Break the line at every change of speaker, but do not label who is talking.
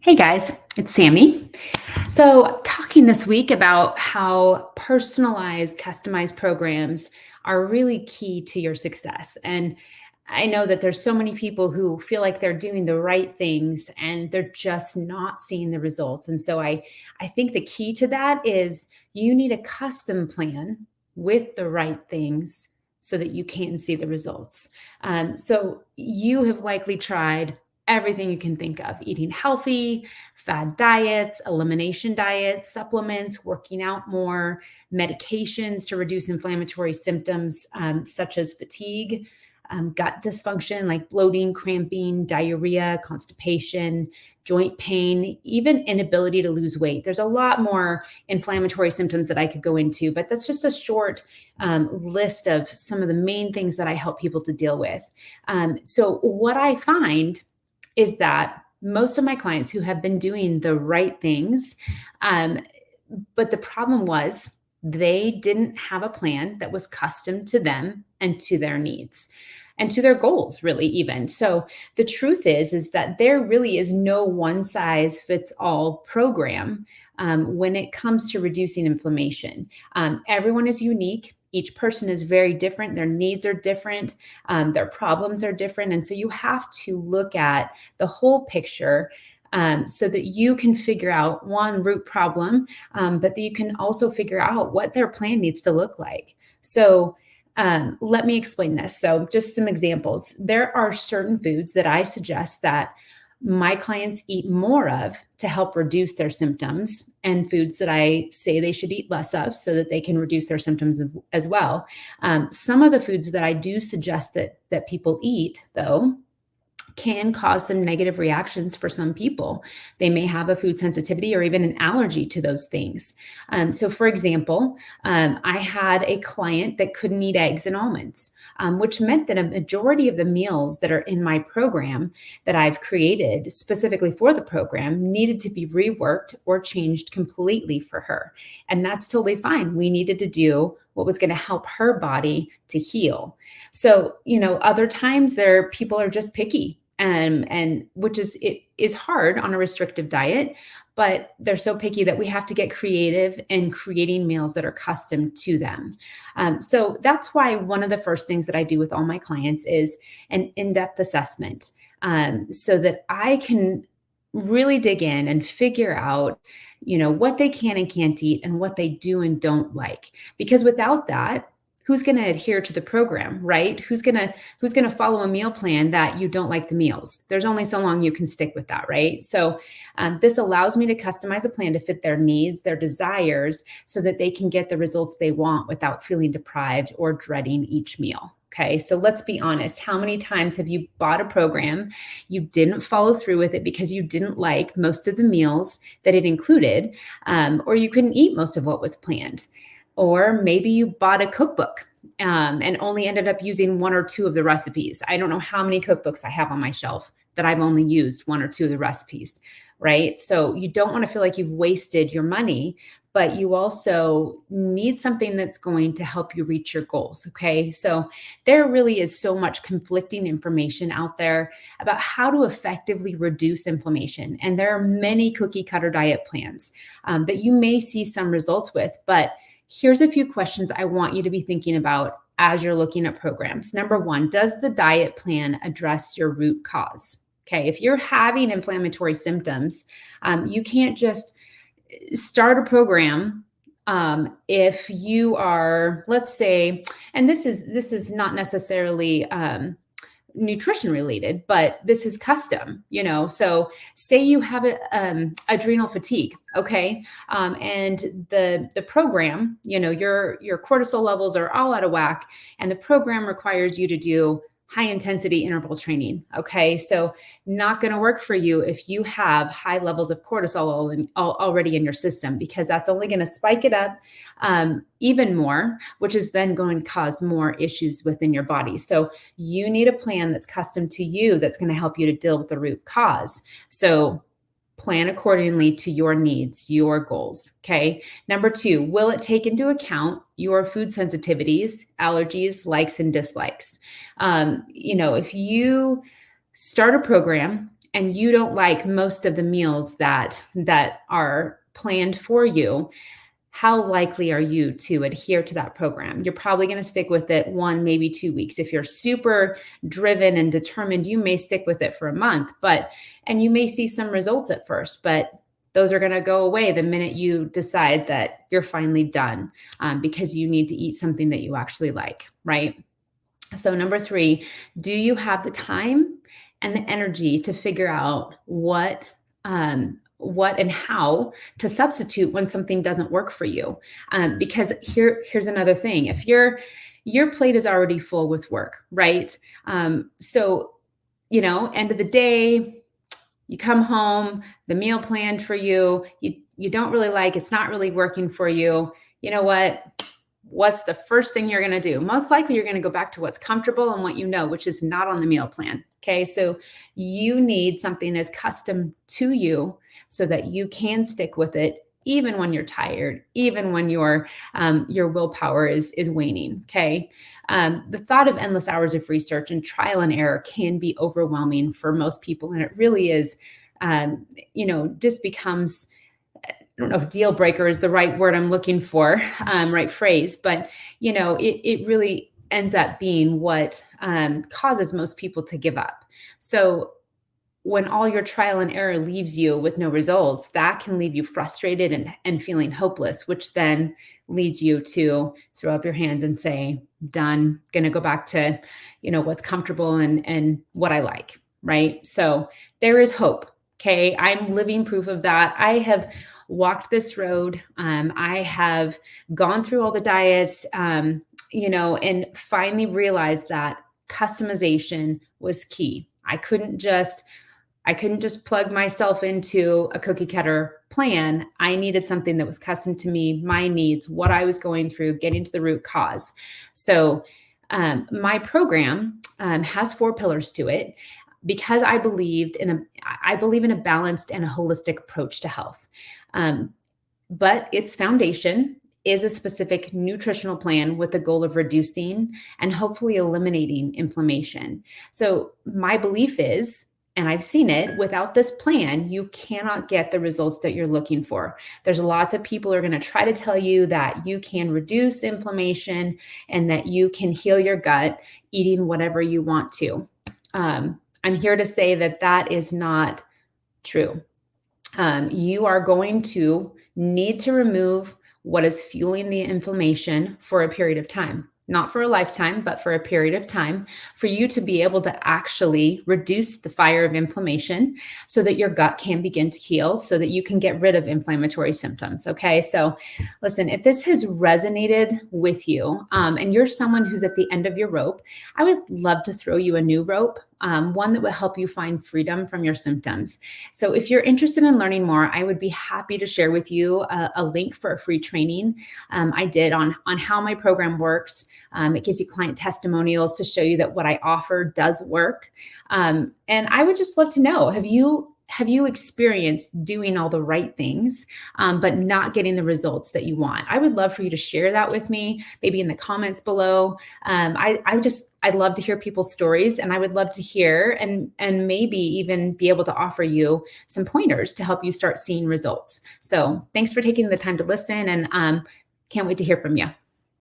Hey guys, it's Sammy. So, talking this week about how personalized, customized programs are really key to your success. And I know that there's so many people who feel like they're doing the right things and they're just not seeing the results. And so I think the key to that is you need a custom plan with the right things so that you can see the results. So you have likely tried everything you can think of: eating healthy, fad diets, elimination diets, supplements, working out more, medications to reduce inflammatory symptoms such as fatigue, gut dysfunction like bloating, cramping, diarrhea, constipation, joint pain, even inability to lose weight. There's a lot more inflammatory symptoms that I could go into, but that's just a short list of some of the main things that I help people to deal with. So, what I find is that most of my clients who have been doing the right things, um, but the problem was they didn't have a plan that was custom to them and to their needs and to their goals, really, even. So the truth is that there really is no one size fits all program when it comes to reducing inflammation. Everyone is unique. Each person is very different. Their needs are different. Their problems are different. And so you have to look at the whole picture so that you can figure out one root problem, but that you can also figure out what their plan needs to look like. So let me explain this. So just some examples. There are certain foods that I suggest that my clients eat more of to help reduce their symptoms, and foods that I say they should eat less of so that they can reduce their symptoms as well. Some of the foods that I do suggest that people eat, though, can cause some negative reactions for some people. They may have a food sensitivity or even an allergy to those things. So, for example, I had a client that couldn't eat eggs and almonds, which meant that a majority of the meals that are in my program that I've created specifically for the program needed to be reworked or changed completely for her. And that's totally fine. We needed to do what was going to help her body to heal. So, other times people are just picky, and which is hard on a restrictive diet, but they're so picky that we have to get creative in creating meals that are custom to them. So that's why one of the first things that I do with all my clients is an in-depth assessment, so that I can really dig in and figure out, what they can and can't eat and what they do and don't like. Because without that, who's going to adhere to the program, right? Who's going to follow a meal plan that you don't like the meals? There's only so long you can stick with that, right? So this allows me to customize a plan to fit their needs, their desires, so that they can get the results they want without feeling deprived or dreading each meal. Okay, so let's be honest. How many times have you bought a program, you didn't follow through with it because you didn't like most of the meals that it included, or you couldn't eat most of what was planned? Or maybe you bought a cookbook and only ended up using one or two of the recipes. I don't know how many cookbooks I have on my shelf that I've only used one or two of the recipes, right? So you don't want to feel like you've wasted your money, but you also need something that's going to help you reach your goals, okay? So there really is so much conflicting information out there about how to effectively reduce inflammation. And there are many cookie cutter diet plans that you may see some results with, but here's a few questions I want you to be thinking about as you're looking at programs. Number one, does the diet plan address your root cause? Okay, if you're having inflammatory symptoms, you can't just start a program if you are, let's say, and this is not necessarily nutrition related, but this is custom, so say you have adrenal fatigue, okay, and the program, your cortisol levels are all out of whack, and the program requires you to do high intensity interval training. Okay, so not going to work for you if you have high levels of cortisol already in your system, because that's only going to spike it up even more, which is then going to cause more issues within your body. So you need a plan that's custom to you, that's going to help you to deal with the root cause. So plan accordingly to your needs, your goals. Okay. Number two, will it take into account your food sensitivities, allergies, likes, and dislikes? If you start a program and you don't like most of the meals that are planned for you, how likely are you to adhere to that program? You're probably going to stick with it 1, maybe 2 weeks. If you're super driven and determined, you may stick with it for a month, and you may see some results at first, but those are going to go away the minute you decide that you're finally done, because you need to eat something that you actually like, right? So number 3, do you have the time and the energy to figure out what and how to substitute when something doesn't work for you? Because here's another thing. If your plate is already full with work, right? So, end of the day, you come home, the meal planned for you don't really like, it's not really working for you. You know what? What's the first thing you're going to do? Most likely you're going to go back to what's comfortable and what you know, which is not on the meal plan. Okay. So you need something that's custom to you so that you can stick with it, even when you're tired, even when your willpower is waning. Okay. The thought of endless hours of research and trial and error can be overwhelming for most people. And it really is, just becomes, I don't know if deal breaker is the right word I'm looking for, right phrase, but it really ends up being what causes most people to give up. So when all your trial and error leaves you with no results, that can leave you frustrated and feeling hopeless, which then leads you to throw up your hands and say, done, gonna go back to, what's comfortable and what I like, right? So there is hope. Okay. I'm living proof of that. I have walked this road. I have gone through all the diets, and finally realized that customization was key. I couldn't just plug myself into a cookie cutter plan. I needed something that was custom to me, my needs, what I was going through, getting to the root cause. So my program has 4 pillars to it, because I believe in a balanced and a holistic approach to health. But its foundation is a specific nutritional plan with the goal of reducing and hopefully eliminating inflammation. So my belief is, and I've seen it, without this plan, you cannot get the results that you're looking for. There's lots of people who are going to try to tell you that you can reduce inflammation and that you can heal your gut eating whatever you want to. I'm here to say that is not true. You are going to need to remove what is fueling the inflammation for a period of time. Not for a lifetime, but for a period of time, for you to be able to actually reduce the fire of inflammation so that your gut can begin to heal, so that you can get rid of inflammatory symptoms. Okay. So listen, if this has resonated with you, and you're someone who's at the end of your rope, I would love to throw you a new rope, one that will help you find freedom from your symptoms. So if you're interested in learning more, I would be happy to share with you a link for a free training I did on how my program works. It gives you client testimonials to show you that what I offer does work. And I would just love to know, have you experienced doing all the right things, but not getting the results that you want? I would love for you to share that with me, maybe in the comments below. I'd love to hear people's stories, and I would love to hear and maybe even be able to offer you some pointers to help you start seeing results. So thanks for taking the time to listen, and can't wait to hear from you.